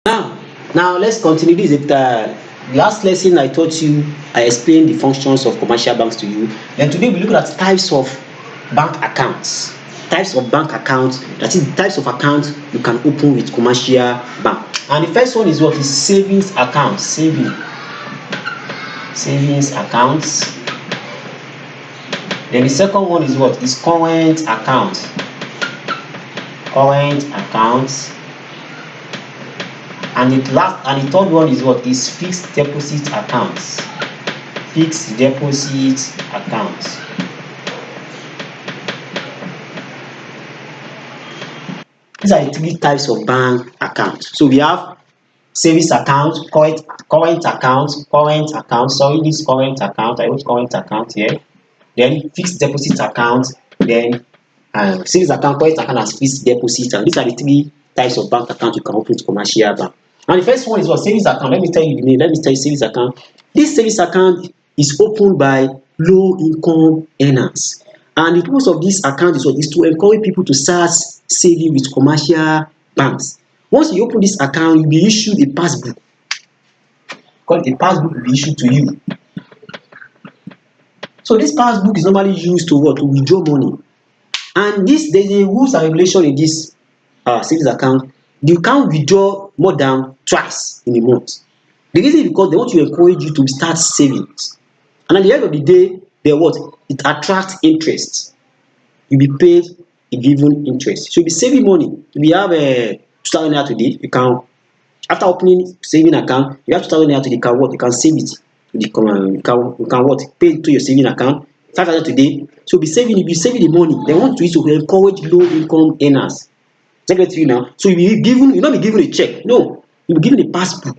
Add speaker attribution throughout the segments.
Speaker 1: Now let's continue. This is the last lesson I taught you. I explained the functions of commercial banks to you. Then today we look at types of bank accounts. Types of bank accounts. That is the types of accounts you can open with commercial bank. And the first one is what is savings account. Savings accounts. Then the second one is what is current account. Current accounts. And the third one is what is fixed deposit accounts. Fixed deposit accounts. These are the three types of bank accounts. So we have savings account, current account. Sorry, this current account. I wrote current account here. Then fixed deposit account. Then savings account, current account, and fixed deposit. And these are the three types of bank account you can open with commercial bank. And the first one is what savings account. Let me tell you the name. Let me tell you savings account. This savings account is opened by low income earners. And the purpose of this account is what is to encourage people to start saving with commercial banks. Once you open this account, you'll be issued a passbook. Because a passbook will be issued to you. So this passbook is normally used to what? To withdraw money. And there's a rules and regulation in this savings account. You can't withdraw more than twice in a month. The reason is because they want to encourage you to start savings. And at the end of the day, it attracts interest. You'll be paid a given interest. So you'll be saving money. We have 2,000 naira today. You can, after opening saving account, you have 2,000 naira today. You can save it. You can pay it to your saving account. 5,000 today. So you'll be saving the money. They want to encourage low income earners. Secretary now. So you'll not be given a check. No, you'll be given a passbook.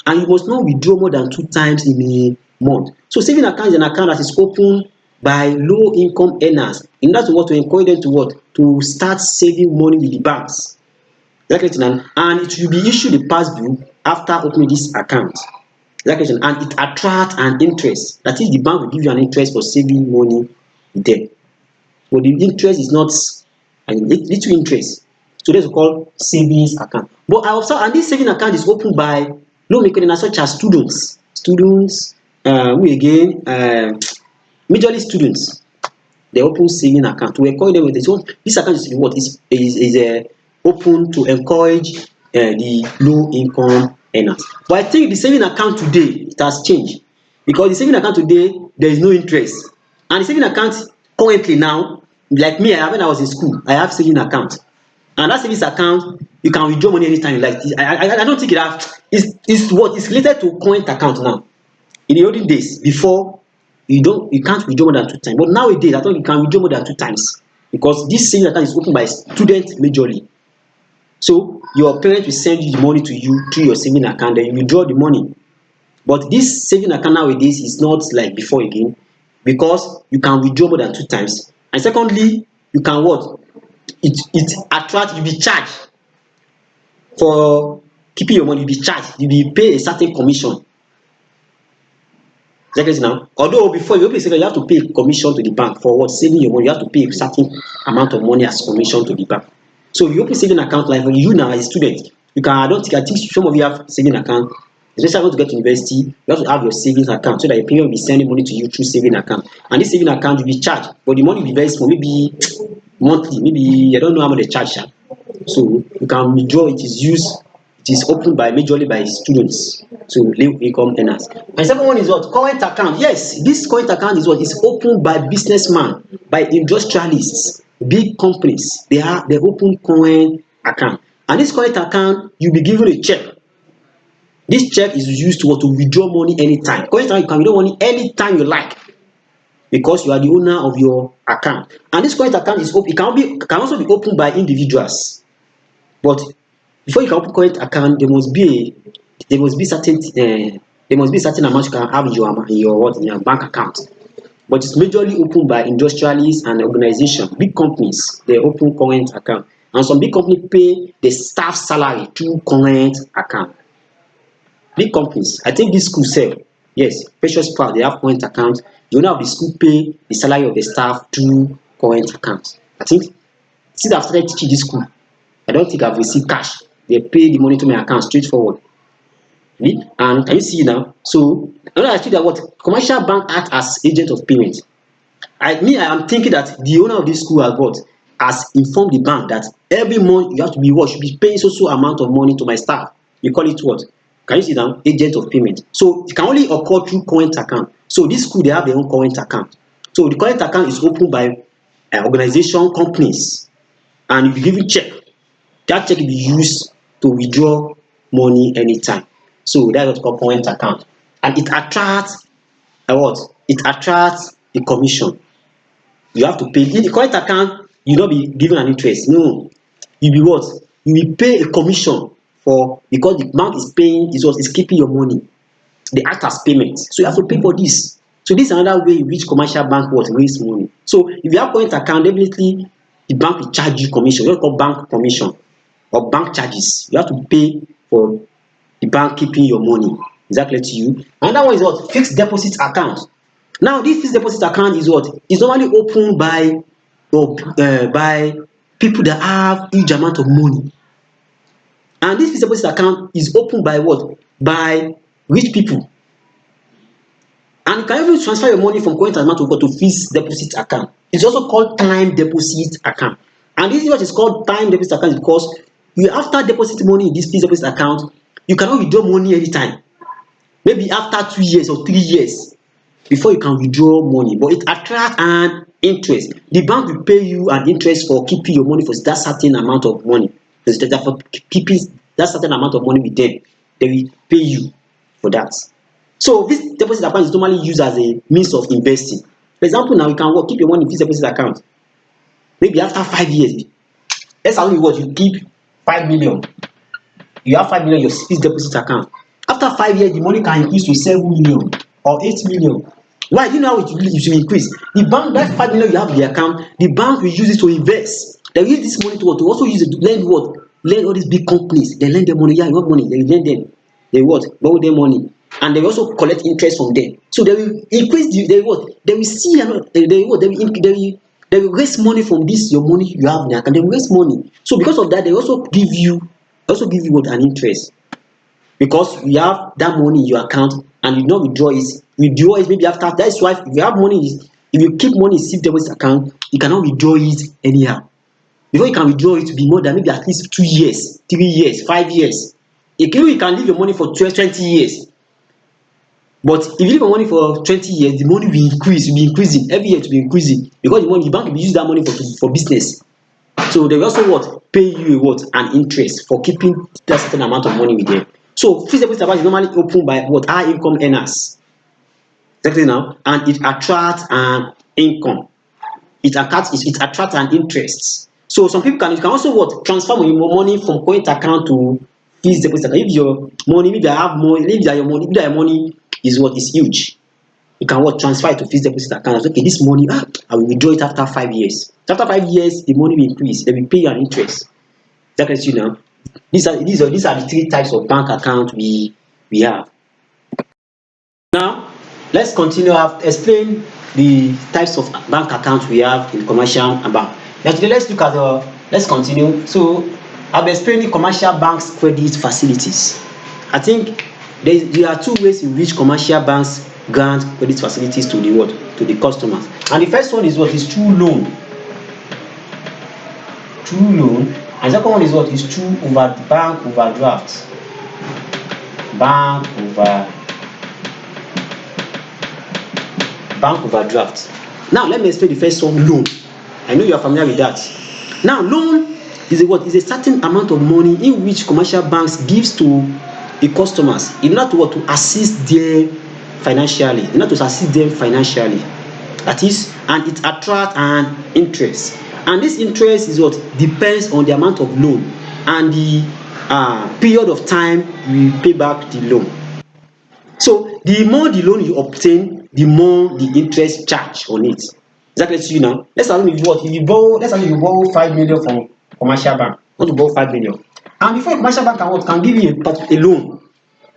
Speaker 1: And you must not withdraw more than 2 times in a month. So saving account is an account that is opened by low income earners. In order to encourage them to start saving money with the banks. And it will be issued a passbook after opening this account. And it attracts an interest. That is, the bank will give you an interest for saving money there. But the interest is not little interest. So that's called savings account. But I observe, and this saving account is opened by low income earners such as students. Majorly students. They open saving account to encourage them with this. So this account is what is open to encourage the low income earners. But I think the saving account today it has changed, because the saving account today there is no interest, and the saving account currently now, like me, when I was in school, I have saving account, and that savings account you can withdraw money anytime you like. I don't think it's related to current account now. In the olden days, before, you can't withdraw more than 2 times, but nowadays I thought you can withdraw more than 2 times, because this saving account is opened by students majorly. So your parents will send you the money to you through your saving account, then you withdraw the money. But this saving account nowadays is not like before again, because you can withdraw more than 2 times. And secondly, you can you'll be charged for keeping your money. You'll be charged. You'll be paid a certain commission. Now, although before you open a saving, you have to pay commission to the bank for saving your money. You have to pay a certain amount of money as commission to the bank. So if you open saving account, like you now as a student, I think some of you have saving account, especially when you get to university, you have to have your savings account so that your parent will be sending money to you through saving account. And this saving account will be charged, but the money will be very small, maybe monthly, maybe I don't know how much they charge. So you can withdraw. It is opened majorly by students, so low income earners. And the second one is what? Current account. Yes, this current account is what is opened by businessmen, by industrialists, big companies. They open current account, and this current account you'll be given a check. This check is used to withdraw money anytime. Current account, you can withdraw money anytime you like, because you are the owner of your account. And this current account is open. It can also be opened by individuals, but before you can open current account, there must be certain amount you can have in your bank account. But it's majorly opened by industrialists and organizations, big companies. They open current account, and some big companies pay the staff salary through current account. Big companies, I think this school sef, yes, Precious Proud, they have current account. The owner of the school pay the salary of the staff through current account. I think since I've started teaching this school, I don't think I've received cash They pay the money to my account straightforward. And can you see now? So now I see that what commercial bank act as agent of payment. I am thinking that the owner of this school has informed the bank that every month you have to be what should be paying so amount of money to my staff. You call it what? Can you see now? Agent of payment. So it can only occur through current account. So this school, they have their own current account. So the current account is opened by organization companies, and you be given check. That check will be used to withdraw money anytime. So that's what we call current account, and it attracts a what? It attracts a commission. You have to pay. In the current account, you no be given an interest. No, you be what? You will pay a commission for, because the bank is paying, is what is keeping your money. They act as payment. So you have to pay for this. So this is another way in which commercial bank what raise money. So if you have current account, definitely the bank will charge you commission. What we call bank commission or bank charges. You have to pay for the bank keeping your money. Exactly to you. Another one is what? Fixed deposit account. Now this fixed deposit account is what? Is normally opened by people that have huge amount of money. And this fixed deposit account is opened by what? By rich people. And you can even transfer your money from current account to fixed deposit account. It's also called time deposit account. And this is what is called time deposit account because you, after depositing money in this fixed deposit account, you cannot withdraw money anytime. Maybe after 2 years or 3 years before you can withdraw money. But it attracts an interest. The bank will pay you an interest for keeping your money for that certain amount of money. For keeping that certain amount of money with them, they will pay you for that. So this deposit account is normally used as a means of investing. For example, now you can keep your money in fixed deposit account. Maybe after 5 years, let's assume you keep 5 million. You have 5 million in your fixed deposit account. After 5 years, the money can increase to 7 million or 8 million. Why? Do you know how it will increase? The bank, that 5 million you have in the account, the bank will use it to invest. They will use this money to also use it to lend what? Lend all these big companies. They lend them money. Yeah, you want money. They will lend them. They borrow them money. And they will also collect interest from them. So they will increase they will see they will raise money from this your money you have in the account. They will raise money. So because of that, they also give you what? An interest. Because you have that money in your account and you do not withdraw it maybe after. That is why if you have money, if you keep money in fixed deposit account, you cannot withdraw it anyhow. Before you can withdraw it, to be more than maybe at least 2 years, 3 years, 5 years. You can leave your money for 20 years. But if you leave your money for 20 years, the money will increase, will be increasing. Every year it will be increasing. Because the bank will use that money for business. So they will also pay you an interest for keeping that certain amount of money with them. So fixed deposit account is normally opened by high income earners. Exactly now, and it attracts an income. It attracts an interest. So some people can also transfer your money from current account to fixed deposit account. If your money, maybe I have money, maybe that your money is huge, you can transfer it to fixed deposit account. Okay, this money, I will withdraw it after 5 years. After 5 years, the money will increase. They will pay you an interest. Exactly, you know. These are the 3 types of bank account we have. Now, let's continue. I've explained the types of bank accounts we have in commercial bank. Now today let's continue. So I've explained the commercial bank's credit facilities. I think there are 2 ways in which commercial banks grant credit facilities to the customers. And the first one is through loan. And the second one is through bank overdraft. Bank overdraft. Now let me explain the first one, loan. I know you are familiar with that. Now loan is a certain amount of money in which commercial banks gives to the customers in order to assist them financially. That is, and it attracts an interest. And this interest is depends on the amount of loan and the period of time you pay back the loan. So the more the loan you obtain, the more the interest charge on it. Exactly to you now. Let's assume you borrow 5 million from commercial bank. Want to borrow 5 million. And before commercial bank can give you a loan,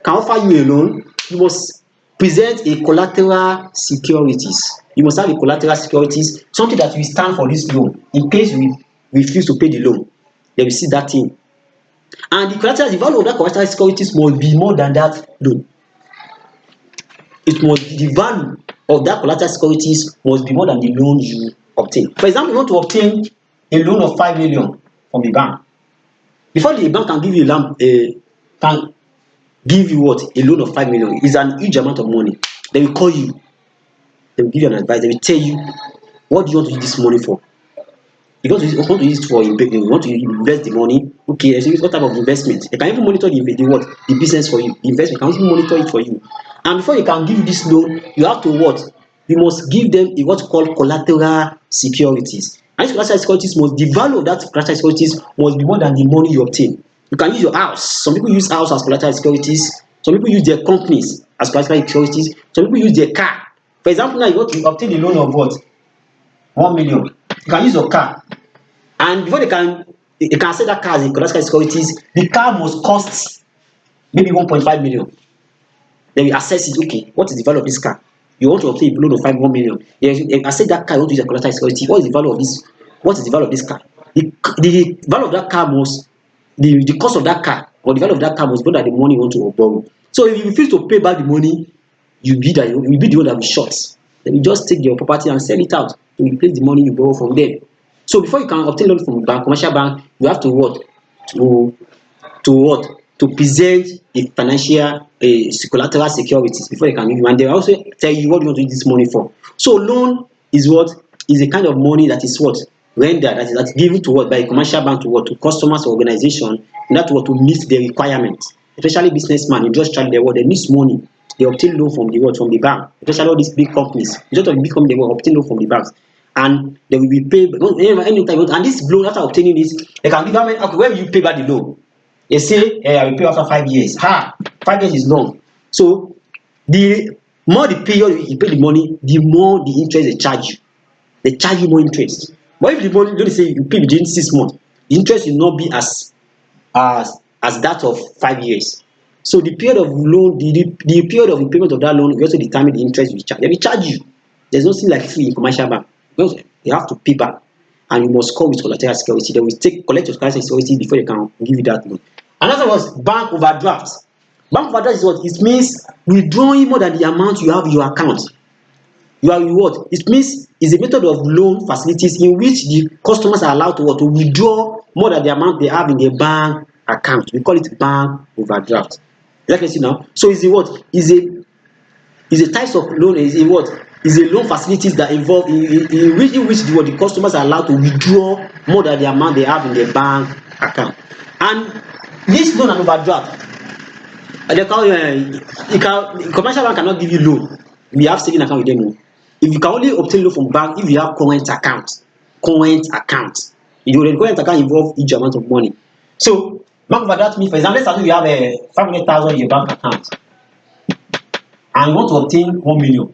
Speaker 1: can offer you a loan, you must present a collateral securities. You must have a collateral securities, something that will stand for this loan. In case you refuse to pay the loan, they will see that thing And the value of that collateral securities must be more than that loan. The value of that collateral securities must be more than the loan you obtain. For example, you want to obtain a loan of 5 million from the bank. Before the bank can give you can give you what? A loan of 5 million. It's an huge amount of money. They will call you. They will give you an advice. They will tell you, what do you want to use this money for? You want to use it for you want to invest the money. Okay, so what type of investment? They can even monitor the business for you. The investment can even monitor it for you. And before you can give this loan, you have to what? You must give them what called collateral securities. And these collateral securities the value of that collateral securities must be more than the money you obtain. You can use your house. Some people use house as collateral securities. Some people use their companies as collateral securities. Some people use their car. For example, now you want to obtain a loan of what? 1 million. You can use your car. And before they can sell that car as a collateral securities, the car must cost maybe 1.5 million. Then we assess it. Okay, what is the value of this car? You want to obtain a loan of 1 million. Then assess that car. You want to use a collateral security. What is the value of this? What is the value of this car? The value of that car must the cost of that car or the value of that car must be more than the money you want to borrow. So if you refuse to pay back the money, you be the one that will short. Then you just take your property and sell it out to replace the money you borrow from them. So before you can obtain loan from bank, commercial bank, you have to what? To present a financial collateral securities before you can give you. And they also tell you what you want to use this money for. So loan is what? Is a kind of money that is what? Rendered, that's given to what? By a commercial bank to what? To customers or organization, and that what? To meet their requirements. Especially businessmen, industrial, they need money. They obtain loan from the what? From the bank. Especially all these big companies. Instead of big company, they will obtain loan from the banks. And they will be paid anytime. And this loan, after obtaining this, they can give how many, okay, when will you pay back the loan? They say, I will pay after 5 years. 5 years is long. So the more the period you pay the money, the more the interest they charge you. They charge you more interest. But if the money, let me say you pay within 6 months, the interest will not be as that of 5 years. So the period of loan, the period of repayment of that loan will also determine the interest you charge. They will charge you. There's nothing like free in commercial bank. Because you have to pay back, and you must come with collateral security. They will collect your collateral security before they can give you that loan. Another was bank overdraft. Bank overdraft is what? It means withdrawing more than the amount you have in your account. You are what? It means it's a method of loan facilities in which the customers are allowed to what? To withdraw more than the amount they have in their bank account. We call it bank overdraft. You can see now. So is a what? Is a types of loan. Is a what? Is a loan facilities that involve in which the customers are allowed to withdraw more than the amount they have in their bank account. And this loan and overdraft, commercial bank cannot give you loan if you have saving account with them. If you can only obtain loan from bank if you have current account. The current account involve huge amount of money. So bank overdraft means, for example, let's assume you have 500,000 in your bank account and you want to obtain 1 million.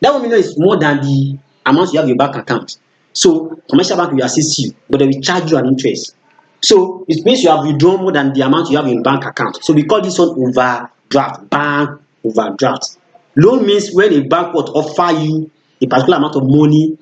Speaker 1: That 1 million is more than the amount you have in your bank account. So commercial bank will assist you, but they will charge you an interest. So it means you have withdrawn more than the amount you have in bank account. So we call this one overdraft, bank overdraft. Loan means when a bank would offer you a particular amount of money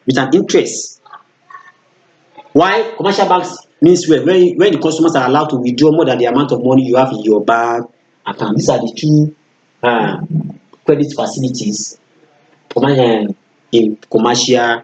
Speaker 1: with an interest. Why commercial banks means when the customers are allowed to withdraw more than the amount of money you have in your bank account. These are the two credit facilities in commercial